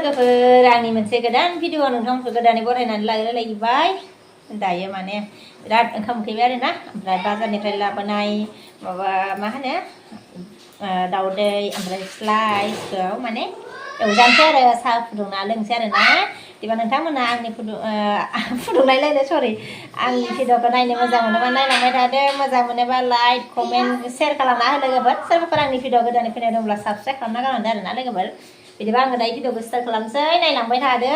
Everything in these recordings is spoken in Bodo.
लोगोफोर आंनि मोनसे गोदान भिडिअ नोंथांमोनखौ गोदानै बरायनानै लायबाय दायो माने बिराद ओंखाम उखैबाय आरोना ओमफ्राय बाजारनिफ्राय लाबोनाय माबा मा होनो दाउदै ओमफ्राय स्लाइसखौ माने एवजानोसै आरो साहा फुदुंना लोंसै आरोना बिदिबा नोंथांमोना आंनि फुदुंनायलायनो सरि आंनि भिडिअखौ नायनो मोजां मोनोबा नायलांबाय थादो मोजां मोनोबा लाइक कमेन्ट सेयार खालामना हो लोगोफोर सोरबाफोर आंनि भिडिअ गोदानै फैनाय दंब्ला साबस्क्राइब खालामना गालांदो आरोना लोगोफोर बिदिबा आङो दायो भिडिअखौ स्टार्ट खालामसै नायलांबाय थादो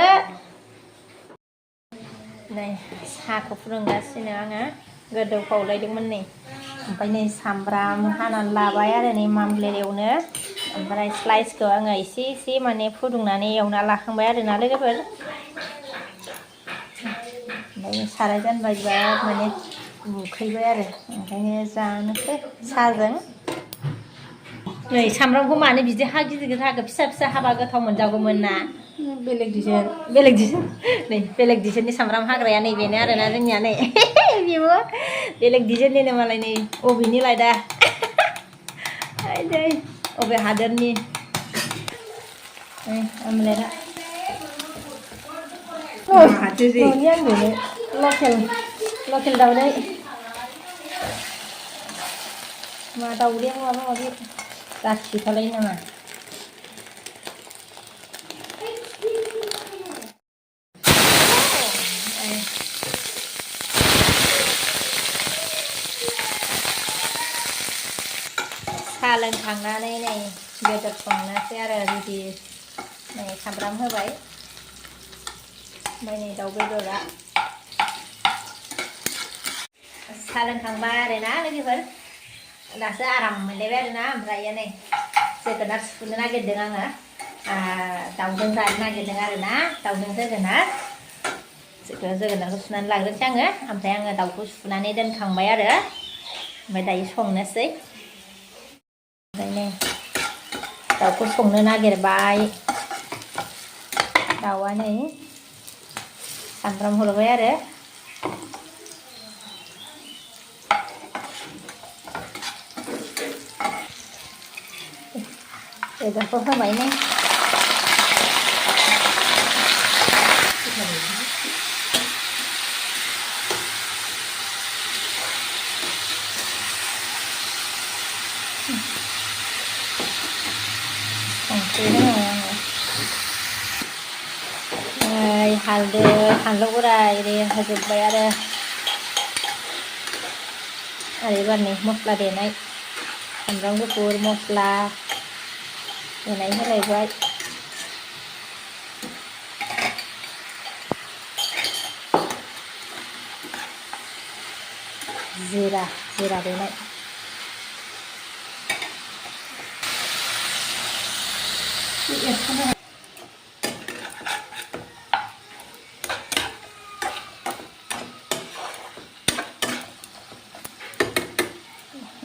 नै साहाखौ फुदुंगासिनो आङो गोदौफावलायदोंमोन नै ओमफ्राय नै सामब्राम हानानै लाबाय आरो नै मामब्लेरेवनो ओमफ्राय स्लाइसखौ आङो एसे माने फुदुंनानै एवना लाखांबाय आरोना लोगोफोर ओमफ्राय साराय जानबाय बिराद माने उखैबाय आरो ओंखायनो जानोसै साहाजों नै सामब्रामखौ मानो बिदि हा गिदिर हाखो फिसा हाबा गोथाव मोनजागौमोन ना बेलेग डिजाइन नै बेलेग डिजाइननि सामब्राम हाग्राया नैबेनो आरोना जोंनिया नै बेबो बेलेग डिजाइननिनो मालाय नै अबेनिलाय दा नै अबे हादोरनि आमलेटआ न'नि आंनिनो लकेल दाउदै मा दाउदैया माबा माबि गासिखालायो नामा साहा लोंखांनानै नै बेदर संनोसै आरो रेडि नै सामब्राम होबाय ओमफ्राय नै दाउ बेदरा साहा लोंखांबाय आरोना लोगोफोर दासो आराम मोनलायबाय आरोना ओमफ्राय नै जोगोनार सुनो नागिरदों आङो दाउजों जानो नागिरदों आरोना दाउजों जोगोनारखौ सुनानै लाग्रोनोसै आङो ओमफ्राय आङो दाउखौ सुनानै दोनखांबाय आरो ओमफ्राय दायो संनोसै ओमफ्राय नै दाउखौ संनो नागिरबाय दाउआ नै सामब्राम हरबाय आरो बेदरखौ होबाय नै संख्रि होनांगौ आङो हालदै फानलु गुरा एरि होजोब्बाय आरो एबार नै मस्ला देनाय सामब्राम गुफुर मस्ला देनाय होलायबाय जिरा देनाय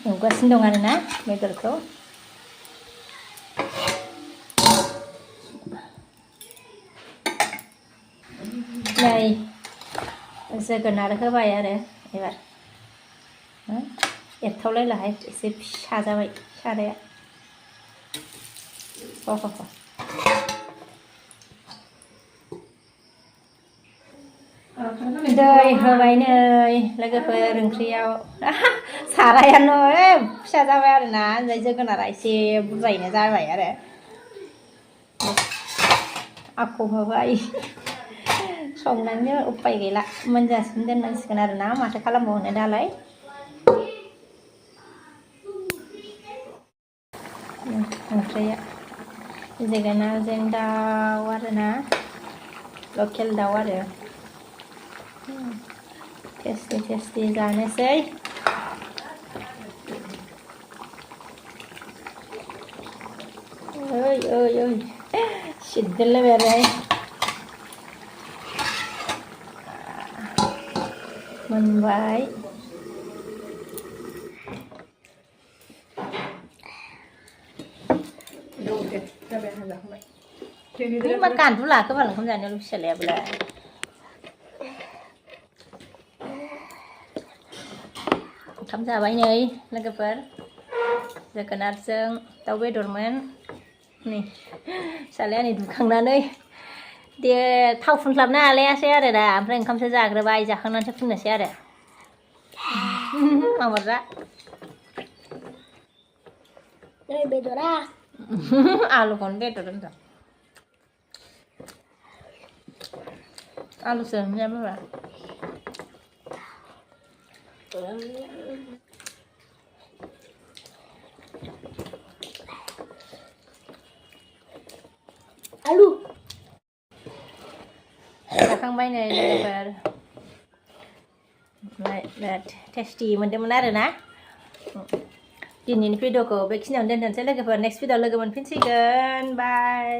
एवगासिनो दं आरोना बेदरखौ नै जोगोनार होबाय आरो एबार एरथावलायलाहाय एसे फिसा जाबाय साराया दै होबाय नै लोगोफोर ओंख्रियाव सारायानो फिसा जाबाय आरोना ओमफ्राय जोगोनारा एसे बुरजायैनो जाबाय आरो आख' होबाय संनानै उपाय गैला मोनजासिम दोननांसिगोन आरोना माथो खालामबावनो दालाय ओंख्रिया जोगोनारजों दाउ आरोना लकेल दाउ आरो टेस्टि जानोसै ओइ सिद्देरलायबाय आरो मोनबाय मा गान्दु लाखो बाल ओंखाम जानायाव फिसालायाबोलाय ओंखाम जाबाय नै लोगोफोर जोगोनारजों दाउ बेदरमोन นี่सालाया नै दुखांनानै दे थाव फुनस्लाबनो हालायासै आरो दा ओमफ्राय ओंखामसो जाग्रोबाय जाखांनानैसो फुननोसै आरो माबादा बेदरा आलुखौनो बेदर होनदों आलुसो होनजाया माबा आलु जाखांबाय नै लोगोफोर बिराद टेस्टि मोनदोंमोन आरो ना दिनैनि भिडिअखौ बेखिनियावनो दोनथ'नोसै लोगोफोर नेक्स्ट भिडिअ लोगो मोनफिनसिगोन बाय